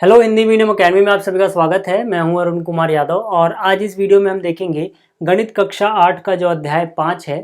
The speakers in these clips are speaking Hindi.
हेलो हिंदी मीडियम अकेडमी में आप सभी का स्वागत है। मैं हूं अरुण कुमार यादव और आज इस वीडियो में हम देखेंगे गणित कक्षा 8 का जो अध्याय 5 है,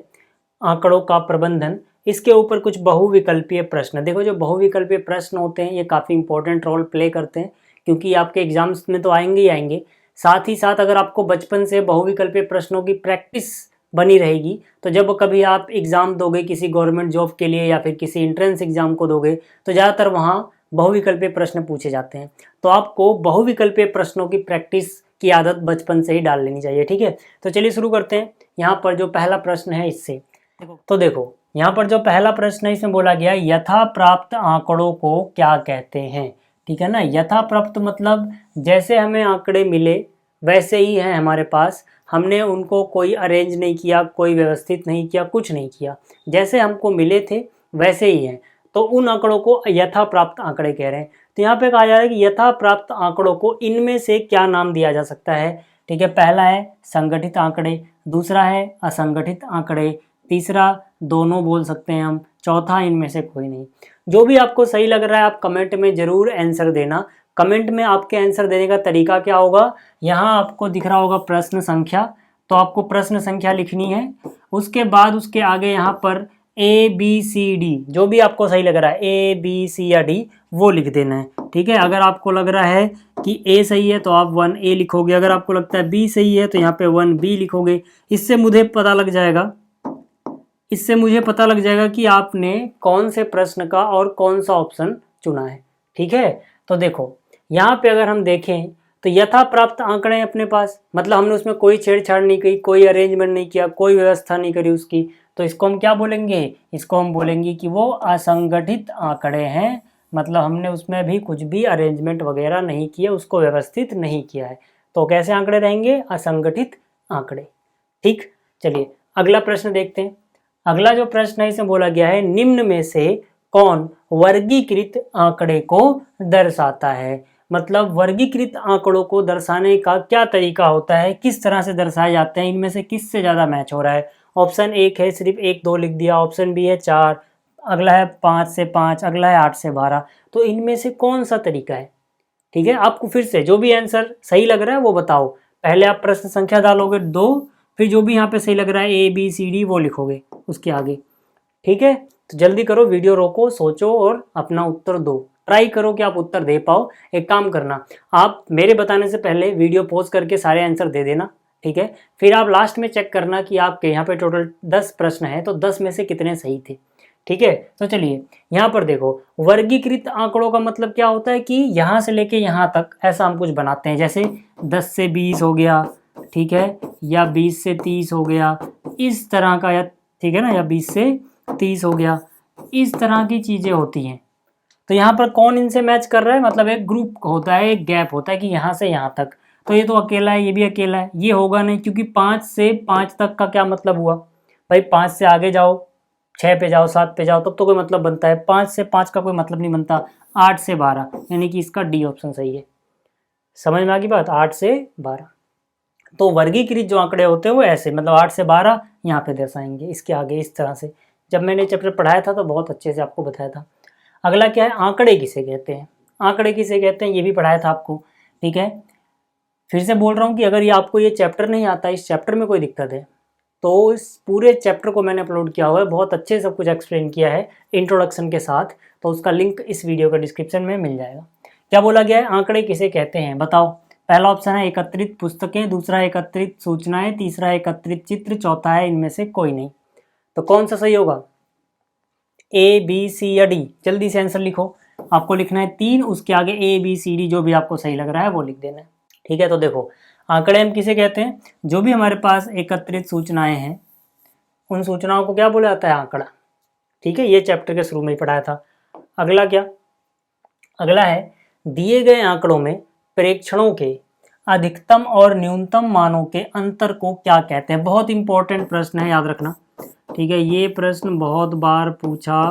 आंकड़ों का प्रबंधन। इसके ऊपर कुछ बहुविकल्पीय प्रश्न। देखो, जो बहुविकल्पीय प्रश्न होते हैं ये काफ़ी इंपॉर्टेंट रोल प्ले करते हैं, क्योंकि आपके एग्जाम्स में तो आएंगे ही आएंगे। साथ ही साथ अगर आपको बचपन से बहुविकल्पीय प्रश्नों की प्रैक्टिस बनी रहेगी तो जब कभी आप एग्ज़ाम दोगे किसी गवर्नमेंट जॉब के लिए या फिर किसी एंट्रेंस एग्ज़ाम को दोगे तो ज़्यादातर वहाँ बहुविकल्पीय प्रश्न पूछे जाते हैं। तो आपको बहुविकल्पीय प्रश्नों की प्रैक्टिस की आदत बचपन से ही डाल लेनी चाहिए। ठीक है, तो चलिए शुरू करते हैं। यहाँ पर जो पहला प्रश्न है इससे तो देखो, यहाँ पर जो पहला प्रश्न है इसमें बोला गया यथा प्राप्त आंकड़ों को क्या कहते हैं। ठीक है ना, यथा प्राप्त मतलब जैसे हमें आंकड़े मिले वैसे ही हैं हमारे पास, हमने उनको कोई अरेंज नहीं किया, कोई व्यवस्थित नहीं किया, कुछ नहीं किया, जैसे हमको मिले थे वैसे ही हैं, तो उन आंकड़ों को यथा प्राप्त आंकड़े कह रहे हैं। तो यहाँ पे कहा जा रहा है कि यथा प्राप्त आंकड़ों को इनमें से क्या नाम दिया जा सकता है। ठीक है, पहला है संगठित आंकड़े, दूसरा है असंगठित आंकड़े, तीसरा दोनों बोल सकते हैं हम, चौथा इनमें से कोई नहीं। जो भी आपको सही लग रहा है आप कमेंट में ज़रूर आंसर देना। कमेंट में आपके आंसर देने का तरीका क्या होगा, यहाँ आपको दिख रहा होगा प्रश्न संख्या, तो आपको प्रश्न संख्या लिखनी है। उसके बाद उसके आगे यहाँ पर ABCD जो भी आपको सही लग रहा है, ABC या D वो लिख देना है। ठीक है, अगर आपको लग रहा है कि A सही है तो आप 1A लिखोगे, अगर आपको लगता है B सही है तो यहाँ पे 1B लिखोगे। इससे मुझे पता लग जाएगा कि आपने कौन से प्रश्न का और कौन सा ऑप्शन चुना है। ठीक है, तो देखो यहाँ पे अगर हम देखें तो यथा प्राप्त आंकड़े अपने पास, मतलब हमने उसमें कोई छेड़छाड़ नहीं की, कोई अरेंजमेंट नहीं किया, कोई व्यवस्था नहीं करी उसकी, तो इसको हम क्या बोलेंगे, इसको हम बोलेंगे कि वो असंगठित आंकड़े हैं। मतलब हमने उसमें भी कुछ भी अरेंजमेंट वगैरह नहीं किया, उसको व्यवस्थित नहीं किया है, तो कैसे आंकड़े रहेंगे, असंगठित आंकड़े। ठीक, चलिए अगला प्रश्न देखते हैं। अगला जो प्रश्न है इसमें बोला गया है निम्न में से कौन वर्गीकृत आंकड़े को दर्शाता है। मतलब वर्गीकृत आंकड़ों को दर्शाने का क्या तरीका होता है, किस तरह से दर्शाए जाते हैं, इनमें से किससे ज़्यादा मैच हो रहा है। ऑप्शन 1 है सिर्फ 1 2 लिख दिया, ऑप्शन बी है 4, अगला है 5 से 5, अगला है 8 से 12। तो इनमें से कौन सा तरीका है। ठीक है, आपको फिर से जो भी आंसर सही लग रहा है वो बताओ। पहले आप प्रश्न संख्या डालोगे 2, फिर जो भी यहाँ पे सही लग रहा है ABCD वो लिखोगे उसके आगे। ठीक है, तो जल्दी करो, वीडियो रोको, सोचो और अपना उत्तर दो। ट्राई करो कि आप उत्तर दे पाओ। एक काम करना, आप मेरे बताने से पहले वीडियो पॉज करके सारे आंसर दे देना। ठीक है, फिर आप लास्ट में चेक करना कि आपके यहाँ पे टोटल 10 प्रश्न है तो 10 में से कितने सही थे। ठीक है, तो चलिए यहाँ पर देखो, वर्गीकृत आंकड़ों का मतलब क्या होता है कि यहाँ से लेके यहाँ तक ऐसा हम कुछ बनाते हैं, जैसे 10 से 20 हो गया, ठीक है, या 20 से 30 हो गया, इस तरह का, या ठीक है ना, या 20 से 30 हो गया, इस तरह की चीज़ें होती हैं। तो यहाँ पर कौन इनसे मैच कर रहा है, मतलब एक ग्रुप होता है, एक गैप होता है कि यहाँ से यहाँ तक, तो ये तो अकेला है, ये भी अकेला है, ये होगा नहीं, क्योंकि 5 से 5 तक का क्या मतलब हुआ भाई, 5 से आगे जाओ, 6 पे जाओ, 7 पे जाओ, तब तो कोई मतलब बनता है, 5 से 5 का कोई मतलब नहीं बनता। 8 से 12 यानी कि इसका डी ऑप्शन सही है। समझ में आ गई बात, 8 से 12। तो वर्गीकृत जो आंकड़े होते हैं वो ऐसे, मतलब 8 से 12 यहाँ पे दर्शाएंगे, इसके आगे इस तरह से। जब मैंने चैप्टर पढ़ाया था तो बहुत अच्छे से आपको बताया था। अगला क्या है, आंकड़े किसे कहते हैं। आंकड़े किसे कहते हैं ये भी पढ़ाया था आपको। ठीक है, फिर से बोल रहा हूँ कि अगर ये आपको ये चैप्टर नहीं आता, इस चैप्टर में कोई दिक्कत है, तो इस पूरे चैप्टर को मैंने अपलोड किया हुआ है, बहुत अच्छे सब कुछ एक्सप्लेन किया है इंट्रोडक्शन के साथ, तो उसका लिंक इस वीडियो के डिस्क्रिप्शन में मिल जाएगा। क्या बोला गया है, आंकड़े किसे कहते हैं बताओ। पहला ऑप्शन है एकत्रित पुस्तकें, दूसरा एकत्रित सूचनाएं, तीसरा एकत्रित चित्र, चौथा है इनमें से कोई नहीं। तो कौन सा सही होगा, ABC या D। जल्दी से आंसर लिखो, आपको लिखना है 3, उसके आगे ABCD जो भी आपको सही लग रहा है वो लिख देना है। ठीक है, तो देखो आंकड़े हम किसे कहते हैं, जो भी हमारे पास एकत्रित सूचनाएं हैं उन सूचनाओं को क्या बोला जाता है, आंकड़ा। ठीक है, ये चैप्टर के शुरू में ही पढ़ाया था। अगला क्या, अगला है दिए गए आंकड़ों में प्रेक्षणों के अधिकतम और न्यूनतम मानों के अंतर को क्या कहते हैं। बहुत इंपॉर्टेंट प्रश्न है, याद रखना। ठीक है, ये प्रश्न बहुत बार पूछा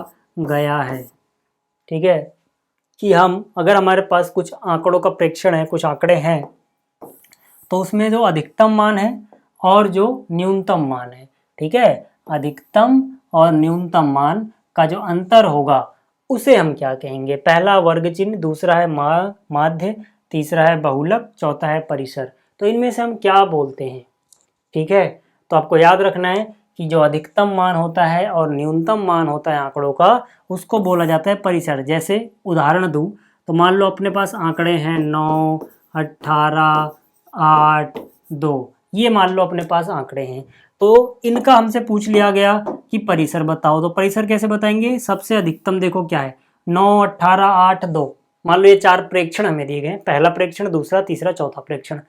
गया है। ठीक है, कि हम अगर हमारे पास कुछ आंकड़ों का प्रेक्षण है, कुछ आंकड़े हैं, तो उसमें जो अधिकतम मान है और जो न्यूनतम मान है, ठीक है, अधिकतम और न्यूनतम मान का जो अंतर होगा उसे हम क्या कहेंगे? पहला वर्ग चिन्ह, दूसरा है माध्य, तीसरा है बहुलक, चौथा है परिसर। तो इनमें से हम क्या बोलते हैं? ठीक है, तो आपको याद रखना है कि जो अधिकतम मान होता है और न्यूनतम मान होता है आंकड़ों का, उसको बोला जाता है परिसर। जैसे उदाहरण दूं तो मान लो अपने पास आंकड़े हैं 9, 18, 8, 2, ये मान लो अपने पास आंकड़े हैं। तो इनका हमसे पूछ लिया गया कि परिसर बताओ, तो परिसर कैसे बताएंगे? सबसे अधिकतम देखो क्या है, 9, 18, 8, 2। मान लो ये 4 प्रेक्षण हमें दिए गए, पहला प्रेक्षण, दूसरा, तीसरा, चौथा प्रेक्षण।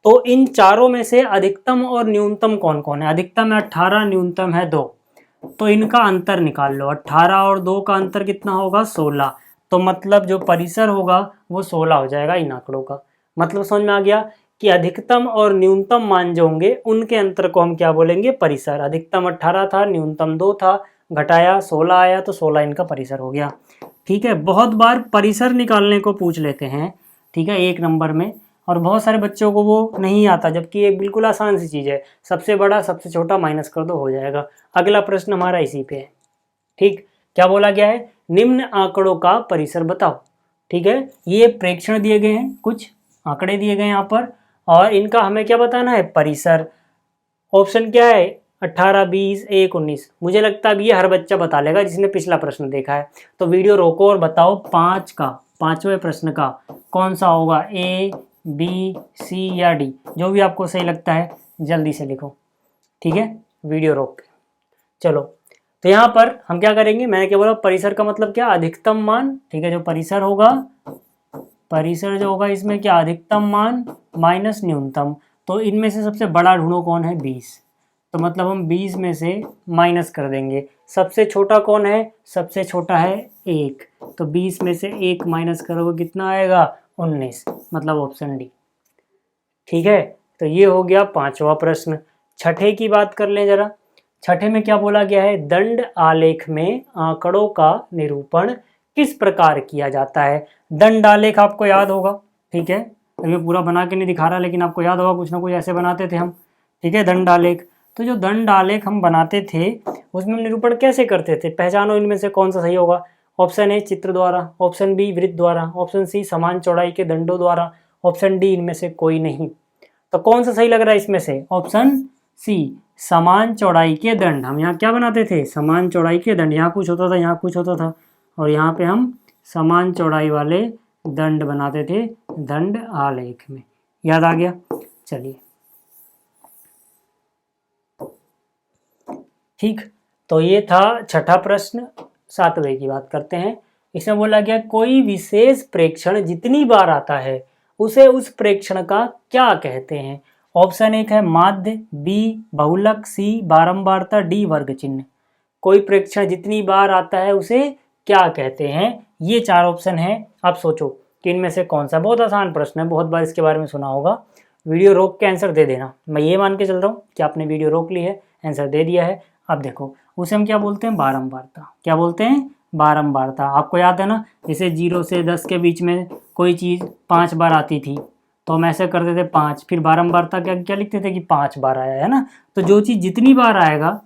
तो इन चारों में से अधिकतम और न्यूनतम कौन कौन है? अधिकतम है 18, न्यूनतम है 2। तो इनका अंतर निकाल लो, 18 और 2 का अंतर कितना होगा? 16। तो मतलब जो परिसर होगा वो 16 हो जाएगा इन आंकड़ों का। मतलब समझ में आ गया कि अधिकतम और न्यूनतम मान जो होंगे उनके अंतर को हम क्या बोलेंगे? परिसर। अधिकतम 18 था, न्यूनतम 2 था, घटाया 16 आया, तो 16 इनका परिसर हो गया। ठीक है, बहुत बार परिसर निकालने को पूछ लेते हैं, ठीक है, 1 नंबर में, और बहुत सारे बच्चों को वो नहीं आता, जबकि ये बिल्कुल आसान सी चीज़ है। सबसे बड़ा सबसे छोटा माइनस कर दो, हो जाएगा। अगला प्रश्न हमारा इसी पे है। ठीक, क्या बोला गया है? निम्न आंकड़ों का परिसर बताओ। ठीक है, ये प्रेक्षण दिए गए हैं, कुछ आंकड़े दिए गए हैं यहाँ पर, और इनका हमें क्या बताना है? परिसर। ऑप्शन क्या है? 18, 20, 1, 19। मुझे लगता है अब ये हर बच्चा बता लेगा जिसने पिछला प्रश्न देखा है। तो वीडियो रोको और बताओ 5वें प्रश्न का कौन सा होगा? ए, बी, सी या डी? जो भी आपको सही लगता है जल्दी से लिखो। ठीक है, वीडियो रोक के। चलो, तो यहाँ पर हम क्या करेंगे? मैंने क्या बोला? परिसर का मतलब क्या? अधिकतम मान। ठीक है, जो परिसर होगा, परिसर जो होगा इसमें क्या? अधिकतम मान माइनस न्यूनतम। तो इनमें से सबसे बड़ा ढूंढो कौन है? 20। तो मतलब हम 20 में से माइनस कर देंगे। सबसे छोटा कौन है? सबसे छोटा है 1। तो 20 में से 1 माइनस करोगे कितना आएगा? 19। मतलब ऑप्शन डी। ठीक है, तो ये हो गया 5वां प्रश्न। छठे की बात कर लें जरा। छठे में क्या बोला गया है? दंड आलेख में आंकड़ों का निरूपण किस प्रकार किया जाता है? दंड आलेख आपको याद होगा, ठीक है, मैं पूरा बना के नहीं दिखा रहा, लेकिन आपको याद होगा कुछ ना कुछ ऐसे बनाते थे हम। ठीक है, दंड आलेख। तो जो दंड आलेख हम बनाते थे उसमें हम निरूपण कैसे करते थे? पहचानो इनमें से कौन सा सही होगा। ऑप्शन ए चित्र द्वारा, ऑप्शन बी वृत्त द्वारा, ऑप्शन सी समान चौड़ाई के दंडों द्वारा, ऑप्शन डी इनमें से कोई नहीं। तो कौन सा सही लग रहा है इसमें से? ऑप्शन सी, समान चौड़ाई के दंड। हम यहाँ क्या बनाते थे? समान चौड़ाई के दंड। यहाँ कुछ होता था, यहाँ कुछ होता था, और यहाँ पे हम समान चौड़ाई वाले दंड बनाते थे दंड आलेख में। याद आ गया? चलिए, ठीक, तो ये था छठा प्रश्न। 7वें की बात करते हैं। इसमें बोला गया कोई विशेष प्रेक्षण जितनी बार आता है उसे उस प्रेक्षण का क्या कहते हैं? ऑप्शन 1 है माध्य, बी बहुलक, सी बारंबारता, डी वर्ग चिन्ह। कोई प्रेक्षण जितनी बार आता है उसे क्या कहते हैं? ये 4 ऑप्शन हैं। आप सोचो कि इनमें से कौन सा? बहुत आसान प्रश्न है, बहुत बार इसके बारे में सुना होगा। वीडियो रोक के आंसर दे देना। मैं ये मान के चल रहा हूँ कि आपने वीडियो रोक ली है, आंसर दे दिया है। अब देखो, उसे हम क्या बोलते हैं? बारंबारता। क्या बोलते हैं? बारंबारता। आपको याद है ना, जैसे 0 से 10 के बीच में कोई चीज़ 5 बार आती थी तो हम ऐसे करते थे 5, फिर बारंबारता क्या क्या लिखते थे कि 5 बार आया है ना। तो जो चीज़ जितनी बार आएगा,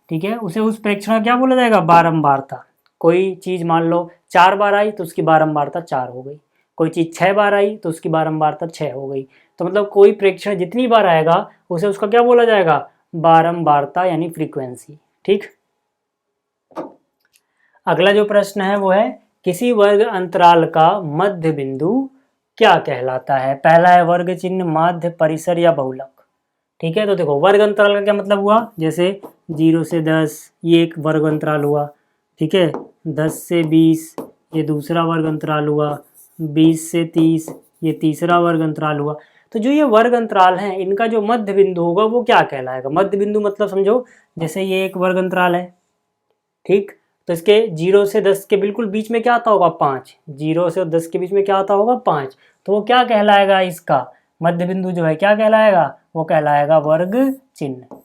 ठीक है, उसे उस प्रेक्षण का क्या बोला जाएगा? बारंबारता। कोई चीज़ मान लो 4 बार आई तो उसकी बारंबारता 4 हो गई। कोई चीज़ 6 बार आई तो उसकी बारंबारता 6 हो गई। तो मतलब कोई प्रेक्षण जितनी बार आएगा उसे उसका क्या बोला जाएगा? बारंबारता, यानी फ्रीक्वेंसी। ठीक, अगला जो प्रश्न है वो है किसी वर्ग अंतराल का मध्य बिंदु क्या कहलाता है? पहला है वर्ग चिन्ह, माध्य, परिसर या बहुलक। ठीक है, तो देखो वर्ग अंतराल का क्या मतलब हुआ? जैसे 0 से 10 ये एक वर्ग अंतराल हुआ, ठीक है, 10 से 20 ये दूसरा वर्ग अंतराल हुआ, 20 से 30 ये तीसरा वर्ग अंतराल हुआ। तो जो ये वर्ग अंतराल हैं इनका जो मध्य बिंदु होगा वो क्या कहलाएगा? मध्य बिंदु मतलब समझो, जैसे ये एक वर्ग अंतराल है, ठीक, तो इसके 0 से 10 के बिल्कुल बीच में क्या आता होगा? 5। 0 से 10 के बीच में क्या आता होगा? 5। तो वो क्या कहलाएगा? इसका मध्य बिंदु जो है क्या कहलाएगा? वो कहलाएगा वर्ग चिन्ह।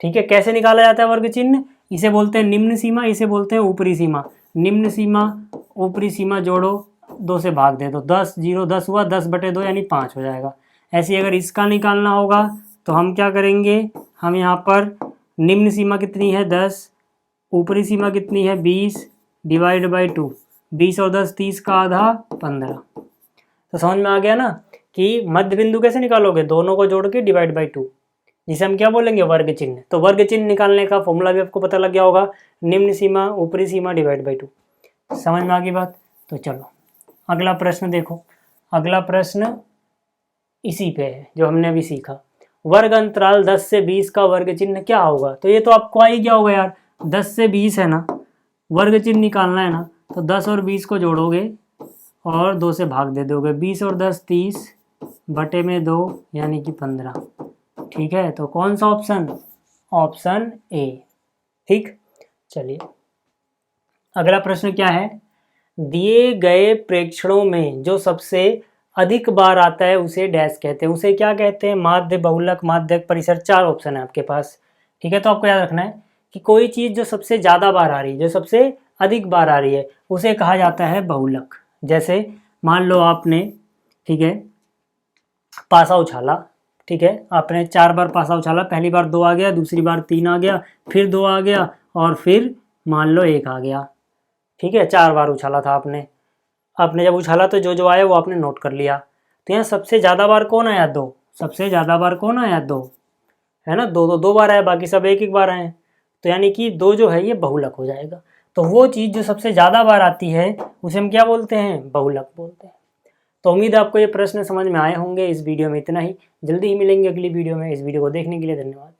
ठीक है, कैसे निकाला जाता है वर्ग चिन्ह? इसे बोलते हैं निम्न सीमा, इसे बोलते हैं ऊपरी सीमा। निम्न सीमा ऊपरी सीमा जोड़ो, 2 से भाग दे दो, 10 0 10 हुआ, 10/2 यानी 5 हो जाएगा। ऐसे अगर इसका निकालना होगा तो हम क्या करेंगे? हम यहाँ पर निम्न सीमा कितनी है? 10, ऊपरी सीमा कितनी है? 20, डिवाइड बाई 2, 20 और 10 30 का आधा 15। तो समझ में आ गया ना कि मध्य बिंदु कैसे निकालोगे, दोनों को जोड़ के डिवाइड बाई 2, जिसे हम क्या बोलेंगे, वर्ग चिन्ह। तो वर्ग चिन्ह निकालने का फॉर्मूला भी आपको पता लग गया होगा, निम्न सीमा ऊपरी सीमा डिवाइड बाई 2। समझ में आ गई बात। तो चलो अगला प्रश्न देखो। अगला प्रश्न इसी पे है जो हमने अभी सीखा। वर्ग अंतराल 10 से 20 का वर्ग चिन्ह क्या होगा। तो ये तो आपको आ ही गया होगा यार, 10 से 20 है ना, वर्ग चिन्ह निकालना है ना, तो 10 और 20 को जोड़ोगे और 2 से भाग दे दोगे। 20 और 10 30 बटे में 2 यानी कि 15। ठीक है, तो कौन सा ऑप्शन, ऑप्शन ए। ठीक, चलिए अगला प्रश्न क्या है। दिए गए प्रेक्षणों में जो सबसे अधिक बार आता है उसे डैश कहते हैं। उसे क्या कहते हैं, माध्य, बहुलक, माध्यक, परिसर। 4 ऑप्शन है आपके पास। ठीक है, तो आपको याद रखना है कि कोई चीज़ जो सबसे ज़्यादा बार आ रही है, जो सबसे अधिक बार आ रही है, उसे कहा जाता है बहुलक। जैसे मान लो आपने, ठीक है, पासा उछाला, ठीक है, आपने 4 बार पासा उछाला, पहली बार 2 आ गया, दूसरी बार 3 आ गया, फिर 2 आ गया और फिर मान लो 1 आ गया। ठीक है, 4 बार उछाला था आपने। आपने जब उछाला तो जो जो आया वो आपने नोट कर लिया। तो यहाँ सबसे ज़्यादा बार कौन आया, 2। सबसे ज़्यादा बार कौन आया, 2 है ना, 2 तो 2 बार आया, बाकी सब 1 1 बार आए। तो यानी कि 2 जो है ये बहुलक हो जाएगा। तो वो चीज़ जो सबसे ज़्यादा बार आती है उसे हम क्या बोलते हैं, बहुलक बोलते हैं। तो उम्मीद है आपको ये प्रश्न समझ में आए होंगे। इस वीडियो में इतना ही, जल्दी ही मिलेंगे अगली वीडियो में। इस वीडियो को देखने के लिए धन्यवाद।